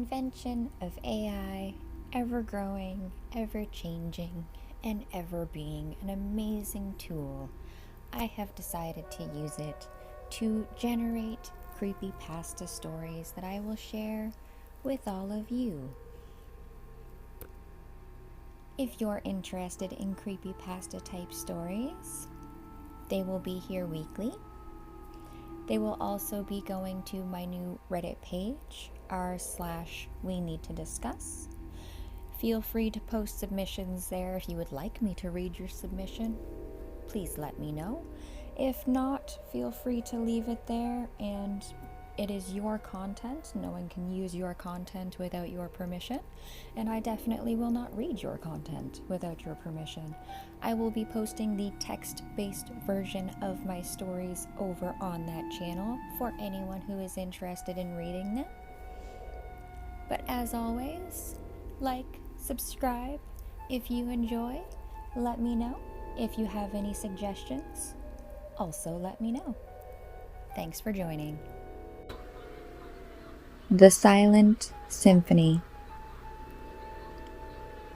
invention of AI, ever growing, ever changing, and ever being an amazing tool, I have decided to use it to generate creepypasta stories that I will share with all of you. If you're interested in creepypasta type stories, they will be here weekly. They will also be going to my new Reddit page, r/we need to discuss. Feel free to post submissions there if you would like me to read your submission. Please let me know. If not, feel free to leave it there, and it is your content. No one can use your content without your permission, and I definitely will not read your content without your permission. I will be posting the text-based version of my stories over on that channel for anyone who is interested in reading them. But as always, like, subscribe if you enjoy. Let me know if you have any suggestions. Also let me know. Thanks for joining. The Silent Symphony.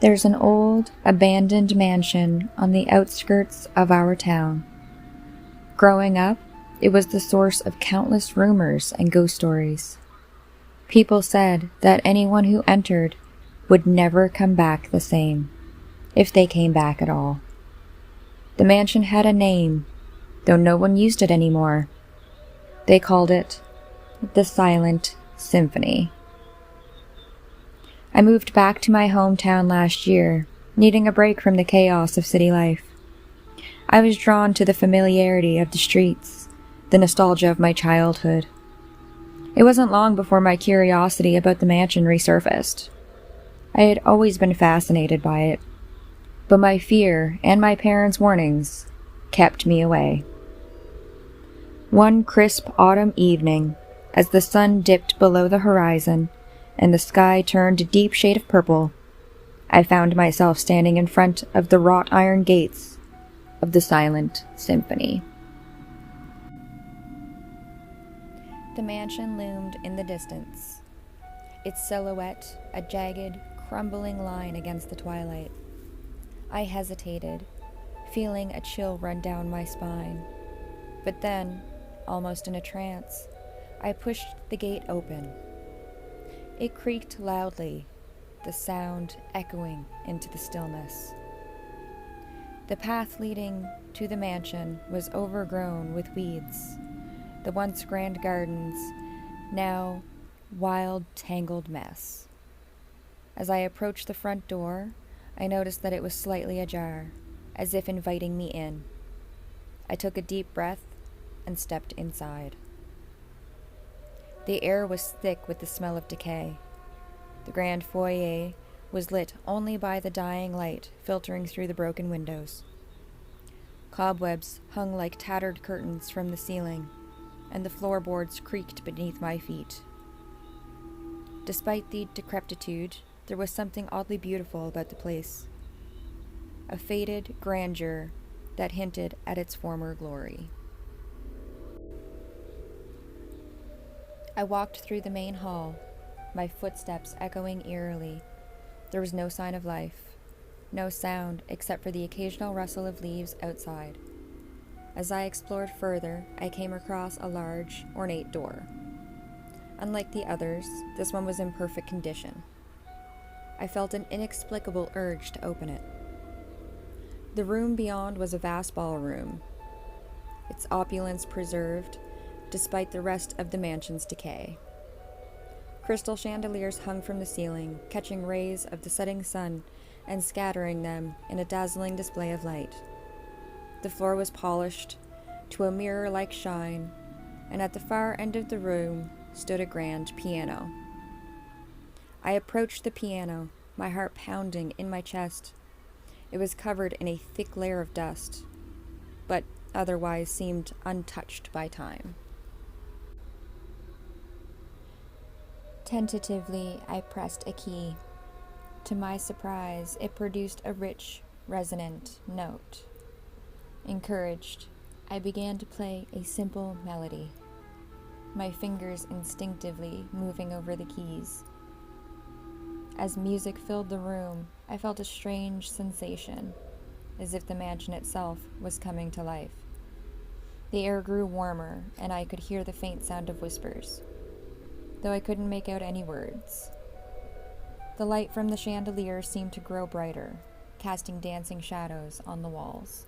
There's an old, abandoned mansion on the outskirts of our town. Growing up, it was the source of countless rumors and ghost stories. People said that anyone who entered would never come back the same, if they came back at all. The mansion had a name, though no one used it anymore. They called it the Silent Symphony. I moved back to my hometown last year, needing a break from the chaos of city life. I was drawn to the familiarity of the streets, the nostalgia of my childhood. It wasn't long before my curiosity about the mansion resurfaced. I had always been fascinated by it, but my fear and my parents' warnings kept me away. One crisp autumn evening, as the sun dipped below the horizon and the sky turned a deep shade of purple, I found myself standing in front of the wrought iron gates of the Silent Symphony. The mansion loomed in the distance, its silhouette a jagged, crumbling line against the twilight. I hesitated, feeling a chill run down my spine. But then, almost in a trance, I pushed the gate open. It creaked loudly, the sound echoing into the stillness. The path leading to the mansion was overgrown with weeds, the once grand gardens, now wild, tangled mess. As I approached the front door, I noticed that it was slightly ajar, as if inviting me in. I took a deep breath and stepped inside. The air was thick with the smell of decay. The grand foyer was lit only by the dying light filtering through the broken windows. Cobwebs hung like tattered curtains from the ceiling, and the floorboards creaked beneath my feet. Despite the decrepitude, there was something oddly beautiful about the place. A faded grandeur that hinted at its former glory. I walked through the main hall, my footsteps echoing eerily. There was no sign of life, no sound except for the occasional rustle of leaves outside. As I explored further, I came across a large, ornate door. Unlike the others, this one was in perfect condition. I felt an inexplicable urge to open it. The room beyond was a vast ballroom, its opulence preserved despite the rest of the mansion's decay. Crystal chandeliers hung from the ceiling, catching rays of the setting sun and scattering them in a dazzling display of light. The floor was polished to a mirror-like shine, and at the far end of the room stood a grand piano. I approached the piano, my heart pounding in my chest. It was covered in a thick layer of dust, but otherwise seemed untouched by time. Tentatively, I pressed a key. To my surprise, it produced a rich, resonant note. Encouraged, I began to play a simple melody, my fingers instinctively moving over the keys. As music filled the room, I felt a strange sensation, as if the mansion itself was coming to life. The air grew warmer, and I could hear the faint sound of whispers, though I couldn't make out any words. The light from the chandelier seemed to grow brighter, casting dancing shadows on the walls.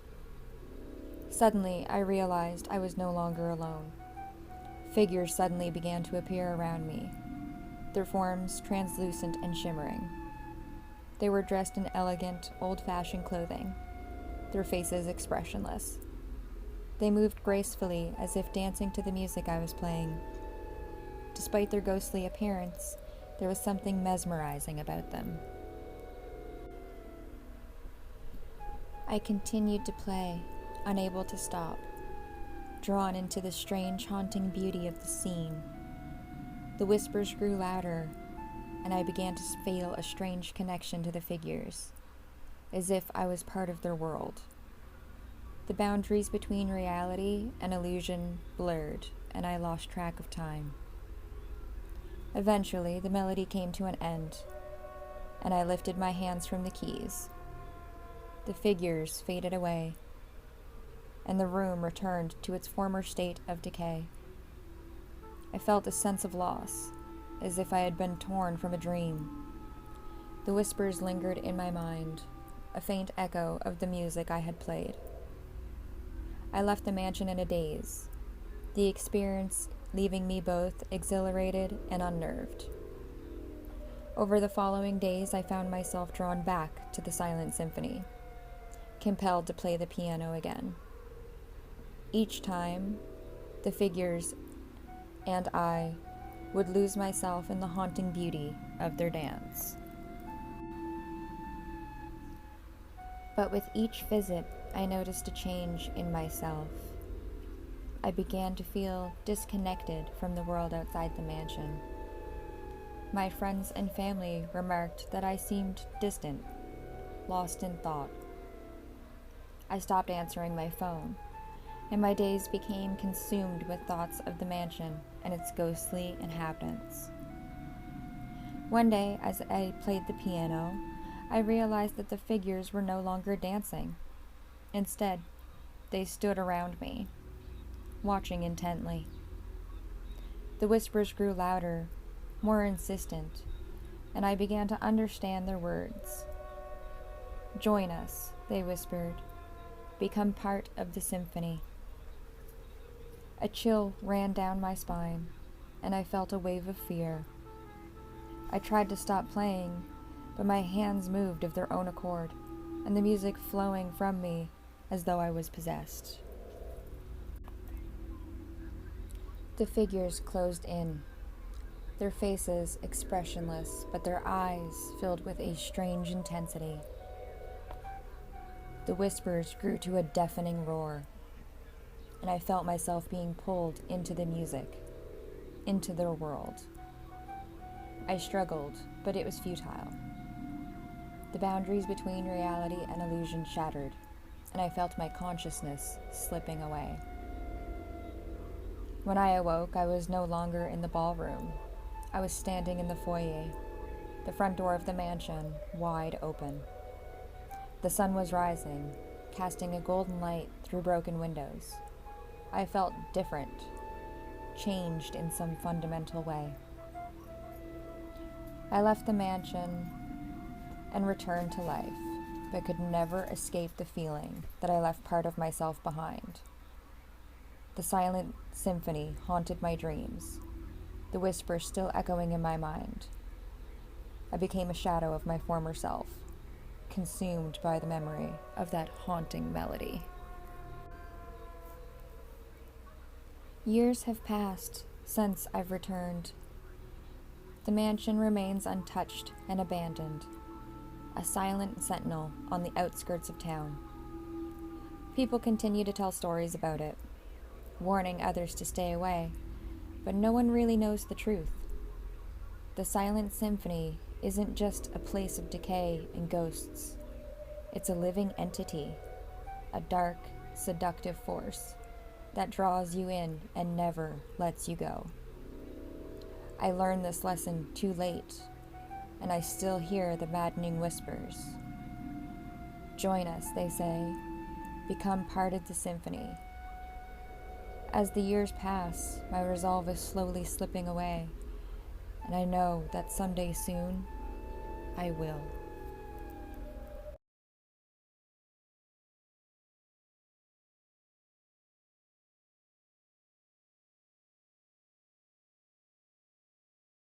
Suddenly, I realized I was no longer alone. Figures suddenly began to appear around me, their forms translucent and shimmering. They were dressed in elegant, old-fashioned clothing, their faces expressionless. They moved gracefully as if dancing to the music I was playing. Despite their ghostly appearance, there was something mesmerizing about them. I continued to play, unable to stop, drawn into the strange, haunting beauty of the scene. The whispers grew louder, and I began to feel a strange connection to the figures, as if I was part of their world. The boundaries between reality and illusion blurred, and I lost track of time. Eventually, the melody came to an end, and I lifted my hands from the keys. The figures faded away, and the room returned to its former state of decay. I felt a sense of loss, as if I had been torn from a dream. The whispers lingered in my mind, a faint echo of the music I had played. I left the mansion in a daze, the experience leaving me both exhilarated and unnerved. Over the following days, I found myself drawn back to the Silent Symphony, compelled to play the piano again. Each time, the figures and I would lose myself in the haunting beauty of their dance. But with each visit, I noticed a change in myself. I began to feel disconnected from the world outside the mansion. My friends and family remarked that I seemed distant, lost in thought. I stopped answering my phone, and my days became consumed with thoughts of the mansion and its ghostly inhabitants. One day, as I played the piano, I realized that the figures were no longer dancing. Instead, they stood around me, watching intently. The whispers grew louder, more insistent, and I began to understand their words. "Join us," they whispered. "Become part of the symphony." A chill ran down my spine, and I felt a wave of fear. I tried to stop playing, but my hands moved of their own accord, and the music flowing from me as though I was possessed. The figures closed in, their faces expressionless, but their eyes filled with a strange intensity. The whispers grew to a deafening roar, and I felt myself being pulled into the music, into their world. I struggled, but it was futile. The boundaries between reality and illusion shattered, and I felt my consciousness slipping away. When I awoke, I was no longer in the ballroom. I was standing in the foyer, the front door of the mansion wide open. The sun was rising, casting a golden light through broken windows. I felt different, changed in some fundamental way. I left the mansion and returned to life, but could never escape the feeling that I left part of myself behind. The Silent Symphony haunted my dreams, the whispers still echoing in my mind. I became a shadow of my former self, consumed by the memory of that haunting melody. Years have passed since I've returned. The mansion remains untouched and abandoned, a silent sentinel on the outskirts of town. People continue to tell stories about it, warning others to stay away, but no one really knows the truth. The Silent Symphony isn't just a place of decay and ghosts. It's a living entity, a dark, seductive force that draws you in and never lets you go. I learned this lesson too late, and I still hear the maddening whispers. Join us, they say. Become part of the symphony. As the years pass, my resolve is slowly slipping away, and I know that someday soon, I will.